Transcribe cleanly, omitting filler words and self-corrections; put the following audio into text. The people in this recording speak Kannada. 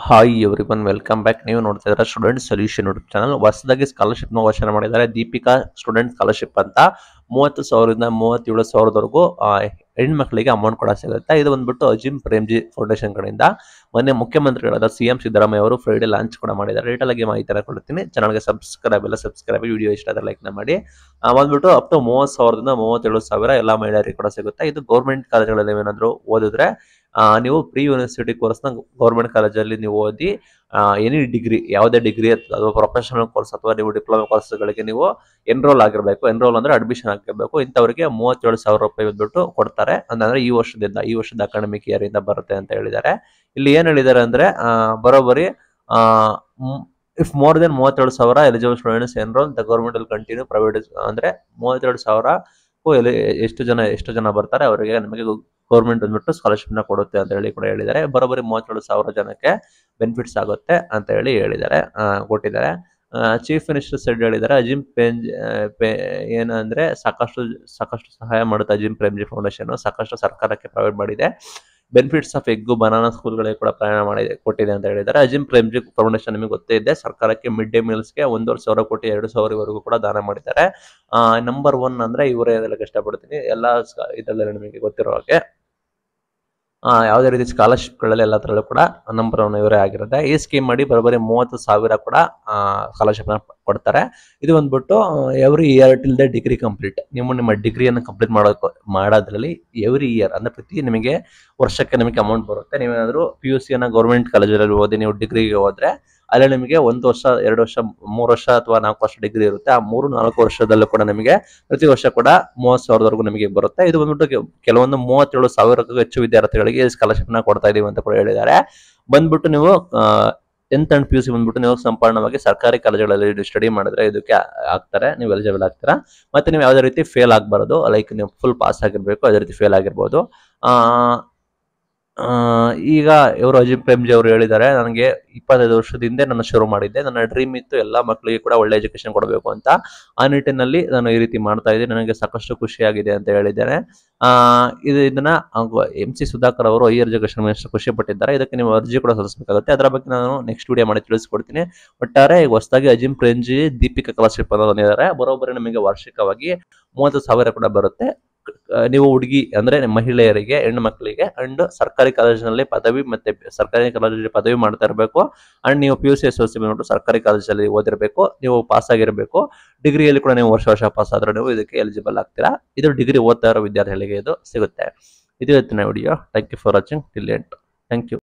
Hi everyone welcome back. ನೀವು ನೋಡ್ತಾ ಇದ್ದೀರಾ ಸ್ಟೂಡೆಂಟ್ ಸೊಲ್ಯೂಷನ್ ಯೂಟ್ಯೂಬ್ ಚಾನಲ್. ಹೊಸದಾಗಿ ಸ್ಕಾಲರ್ಶಿಪ್ ನ ಘೋಷಣೆ ಮಾಡಿದ್ದಾರೆ. ದೀಪಿಕಾ ಸ್ಟೂಡೆಂಟ್ ಸ್ಕಾಲರ್ಶಿಪ್ ಅಂತ 30,000ರಿಂದ 37,000ವರೆಗೂ ಹೆಣ್ಮಕ್ಳಿಗೆ ಅಮೌಂಟ್ ಕೂಡ ಸಿಗುತ್ತೆ. ಇದು ಬಂದ್ಬಿಟ್ಟು ಅಜಿಮ್ ಪ್ರೇಮ್ಜಿ ಫೌಂಡೇಶನ್ ಕಡೆಯಿಂದ ಮೊನ್ನೆ ಮುಖ್ಯಮಂತ್ರಿಗಳಾದ ಸಿಎಂ ಸಿದ್ದರಾಮಯ್ಯ ಅವರು ಫ್ರೈಡೆ ಲಾಂಚ್ ಕೂಡ ಮಾಡಿದ್ದಾರೆ. ಡೀಟೇಲ್ ಆಗಿ ಮಾಹಿತಿ ಕೊಡ್ತೀನಿ. ಚಾನಲ್ಗೆ ಸಬ್ಸ್ಕ್ರೈಬ್ ವಿಡಿಯೋ ಇಷ್ಟ ಆದರೆ ಲೈಕ್ ಮಾಡಿ. ಬಂದ್ಬಿಟ್ಟು ಅಪ್ ಟು 30,000ದಿಂದ 37,000 ಎಲ್ಲ ಮಹಿಳೆಯರಿಗೆ ಕೂಡ ಸಿಗುತ್ತೆ. ಇದು ಗೌರ್ಮೆಂಟ್ ಕಾಲೇಜುಗಳಲ್ಲಿ ಏನಾದರೂ ಓದಿದ್ರೆ ನೀವು ಪ್ರೀ ಯೂನಿವರ್ಸಿಟಿ ಕೋರ್ಸ್ನ ಗೌರ್ಮೆಂಟ್ ಕಾಲೇಜಲ್ಲಿ ನೀವು ಓದಿ ಎನಿ ಡಿಗ್ರಿ, ಯಾವುದೇ ಡಿಗ್ರಿ ಅಥವಾ ಪ್ರೊಫೆಷನಲ್ ಕೋರ್ಸ್ ಅಥವಾ ನೀವು ಡಿಪ್ಲೊಮಾ ಕೋರ್ಸ್ಗಳಿಗೆ ನೀವು ಎನ್ರೋಲ್ ಆಗಿರಬೇಕು. ಎನ್ರೋಲ್ ಅಂದ್ರೆ ಅಡ್ಮಿಷನ್ ಆಗಿರಬೇಕು. ಇಂಥವರಿಗೆ 37,000 ರೂಪಾಯಿ ಬಂದ್ಬಿಟ್ಟು ಕೊಡ್ತಾರೆ. ಅಂದ್ರೆ ಈ ವರ್ಷದ ಅಕಾಡೆಮಿಕ್ ಇಯರ್ ಇಂದ ಬರುತ್ತೆ ಅಂತ ಹೇಳಿದ್ದಾರೆ. ಇಲ್ಲಿ ಏನ್ ಹೇಳಿದ್ದಾರೆ ಅಂದ್ರೆ ಬರೋಬ್ಬರಿ if more than 37,000 eligible students enrol the government will continue private. ಅಂದ್ರೆ 32,000 ಎಷ್ಟು ಜನ ಬರ್ತಾರೆ ಅವರಿಗೆ ನಮಗೆ ಗೌರ್ಮೆಂಟ್ ಬಂದ್ಬಿಟ್ಟು ಸ್ಕಾಲರ್ಶಿಪ್ ನ ಕೊಡುತ್ತೆ ಅಂತ ಹೇಳಿ ಕೂಡ ಹೇಳಿದ್ದಾರೆ. ಬರೋಬ್ಬರಿ 32,000 ಜನಕ್ಕೆ ಬೆನಿಫಿಟ್ಸ್ ಆಗುತ್ತೆ ಅಂತ ಹೇಳಿ ಕೊಟ್ಟಿದ್ದಾರೆ. ಚೀಫ್ ಮಿನಿಸ್ಟರ್ ಸೈಡ್ ಹೇಳಿದ್ದಾರೆ ಅಜಿಮ್ ಏನಂದ್ರೆ ಸಾಕಷ್ಟು ಸಹಾಯ ಮಾಡುತ್ತೆ. ಅಜಿಮ್ ಪ್ರೇಮ್ಜಿ ಫೌಂಡೇಶನ್ ಸಾಕಷ್ಟು ಸರ್ಕಾರಕ್ಕೆ ಪ್ರೊವೈಡ್ ಮಾಡಿದೆ. ಬೆನಿಫಿಟ್ಸ್ ಆಫ್ ಎಗ್ ಬನಾನಾ ಸ್ಕೂಲ್ಗಳಿಗೆ ಕೂಡ ಕೊಟ್ಟಿದೆ ಅಂತ ಹೇಳಿದ್ದಾರೆ. ಅಜಿಮ್ ಪ್ರೇಮ್ಜಿ ಫೌಂಡೇಶನ್ ನಿಮಗೆ ಗೊತ್ತೇ ಇದೆ, ಸರ್ಕಾರಕ್ಕೆ ಮಿಡ್ ಡೇ ಮೀಲ್ಸ್ಗೆ 1,50,000 ಕೋಟಿ 2,000ವರೆಗೂ ಕೂಡ ದಾನ ಮಾಡಿದ್ದಾರೆ. ನಂಬರ್ 1 ಅಂದ್ರೆ ಇವರೇ ಹೇಳಕ್ಕೆ ಇಷ್ಟಪಡ್ತೀನಿ. ಎಲ್ಲ ಇದರಲ್ಲಿ ನಿಮಗೆ ಗೊತ್ತಿರೋ ಹಾಗೆ ಯಾವುದೇ ರೀತಿ ಸ್ಕಾಲರ್ಶಿಪ್ಗಳಲ್ಲಿ ಎಲ್ಲ ತರಲ್ಲೂ ಕೂಡ ನಂಬರ್ 1 ಇವರೇ ಆಗಿರುತ್ತೆ. ಈ ಸ್ಕೀಮ್ ಮಾಡಿ ಬರೋಬ್ಬರಿ 30,000 ಕೂಡ ಸ್ಕಾಲರ್ಶಿಪ್ ನ ಕೊಡ್ತಾರೆ. ಇದು ಬಂದ್ಬಿಟ್ಟು every year till the degree complete. ನಿಮ್ಮ ಡಿಗ್ರಿಯನ್ನು ಕಂಪ್ಲೀಟ್ ಮಾಡೋದ್ರಲ್ಲಿ ಎವ್ರಿ ಇಯರ್ ಅಂದ್ರೆ ಪ್ರತಿ ನಿಮಗೆ ವರ್ಷಕ್ಕೆ ನಿಮಗೆ ಅಮೌಂಟ್ ಬರುತ್ತೆ. ನೀವೇನಾದ್ರೂ PUC ಗೌರ್ಮೆಂಟ್ ಕಾಲೇಜಲ್ಲಿ ಓದಿ ನೀವು ಡಿಗ್ರಿಗೆ ಹೋದ್ರೆ ಅಲ್ಲಿ ನಿಮಗೆ 1 ವರ್ಷ 2 ವರ್ಷ 3 ವರ್ಷ ಅಥವಾ 4 ವರ್ಷ ಡಿಗ್ರಿ ಇರುತ್ತೆ. ಆ 3-4 ವರ್ಷದಲ್ಲೂ ಕೂಡ ನಿಮಗೆ ಪ್ರತಿ ವರ್ಷ ಕೂಡ 30,000ವರೆಗೂ ನಿಮಗೆ ಬರುತ್ತೆ. ಇದು ಬಂದ್ಬಿಟ್ಟು ಕೆಲವೊಂದು 37,000ಕ್ಕೂ ಹೆಚ್ಚು ವಿದ್ಯಾರ್ಥಿಗಳಿಗೆ ಸ್ಕಾಲರ್ಶಿಪ್ ನ ಕೊಡ್ತಾ ಇದೀವಿ ಅಂತ ಕೂಡ ಹೇಳಿದ್ದಾರೆ. ಬಂದ್ಬಿಟ್ಟು ನೀವು 10th and PUC ಬಂದ್ಬಿಟ್ಟು ನೀವು ಸಂಪೂರ್ಣವಾಗಿ ಸರ್ಕಾರಿ ಕಾಲೇಜುಗಳಲ್ಲಿ ಸ್ಟಡಿ ಮಾಡಿದ್ರೆ ಇದಕ್ಕೆ ಆಗ್ತಾರೆ, ನೀವು ಎಲಿಜಿಬಲ್ ಆಗ್ತೀರಾ. ಮತ್ತೆ ನೀವು ಯಾವುದೇ ರೀತಿ ಫೇಲ್ ಆಗಬಾರದು. ಲೈಕ್ ನೀವು ಫುಲ್ ಪಾಸ್ ಆಗಿರ್ಬೇಕು, ಅದೇ ರೀತಿ ಫೇಲ್ ಆಗಿರ್ಬೋದು. ಈಗ ಇವರು ಅಜಿಮ್ ಪ್ರೇಮ್ಜಿ ಅವರು ಹೇಳಿದ್ದಾರೆ, ನನಗೆ 25 ವರ್ಷದ ಹಿಂದೆ ನಾನು ಶುರು ಮಾಡಿದ್ದೆ. ನನ್ನ ಡ್ರೀಮ್ ಇತ್ತು ಎಲ್ಲ ಮಕ್ಕಳಿಗೆ ಕೂಡ ಒಳ್ಳೆ ಎಜುಕೇಶನ್ ಕೊಡಬೇಕು ಅಂತ. ಆ ನಿಟ್ಟಿನಲ್ಲಿ ನಾನು ಈ ರೀತಿ ಮಾಡ್ತಾ ಇದ್ದೀನಿ. ನನಗೆ ಸಾಕಷ್ಟು ಖುಷಿಯಾಗಿದೆ ಅಂತ ಹೇಳಿದ್ದೇನೆ. ಇದನ್ನ MC ಸುಧಾಕರ್ ಅವರು ಹೈಯರ್ ಎಜುಕೇಶನ್ ಮಿನಿಸ್ಟರ್ ಖುಷಿ ಪಟ್ಟಿದ್ದಾರೆ. ಇದಕ್ಕೆ ನೀವು ಅರ್ಜಿ ಕೂಡ ಸಲ್ಲಿಸಬೇಕಾಗುತ್ತೆ. ಅದರ ಬಗ್ಗೆ ನಾನು ನೆಕ್ಸ್ಟ್ ವಿಡಿಯೋ ಮಾಡಿ ತಿಳಿಸ್ಕೊಡ್ತೀನಿ. ಒಟ್ಟಾರೆ ಹೊಸದಾಗಿ ಅಜಿಮ್ ಪ್ರೇಮ್ಜಿ ದೀಪಿಕಾ ಸ್ಕಾಲರ್ಶಿಪ್ ಅನ್ನು ತಂದಿದ್ದಾರೆ. ಬರೋಬ್ಬರಿ ನಮಗೆ ವಾರ್ಷಿಕವಾಗಿ 30,000 ಕೂಡ ಬರುತ್ತೆ. ನೀವು ಹುಡುಗಿ ಅಂದ್ರೆ ಮಹಿಳೆಯರಿಗೆ, ಹೆಣ್ಣು ಮಕ್ಕಳಿಗೆ ಅಂಡ್ ಸರ್ಕಾರಿ ಕಾಲೇಜಿನಲ್ಲಿ ಪದವಿ ಮತ್ತೆ ಸರ್ಕಾರಿ ಕಾಲೇಜಲ್ಲಿ ಪದವಿ ಮಾಡ್ತಾ ಇರಬೇಕು. ಅಂಡ್ ನೀವು PUC SLC ಬಂದ್ಬಿಟ್ಟು ಸರ್ಕಾರಿ ಕಾಲೇಜಲ್ಲಿ ಓದಿರಬೇಕು. ನೀವು ಪಾಸ್ ಆಗಿರಬೇಕು. ಡಿಗ್ರಿಯಲ್ಲಿ ಕೂಡ ನೀವು ವರ್ಷ ಪಾಸ್ ಆದ್ರೆ ನೀವು ಇದಕ್ಕೆ ಎಲಿಜಿಬಲ್ ಆಗ್ತೀರಾ. ಇದು ಡಿಗ್ರಿ ಓದ್ತಾ ಇರೋ ವಿದ್ಯಾರ್ಥಿಗಳಿಗೆ ಇದು ಸಿಗುತ್ತೆ. ಇದು ಇವತ್ತಿನ video. Thank you for watching till end. Thank you.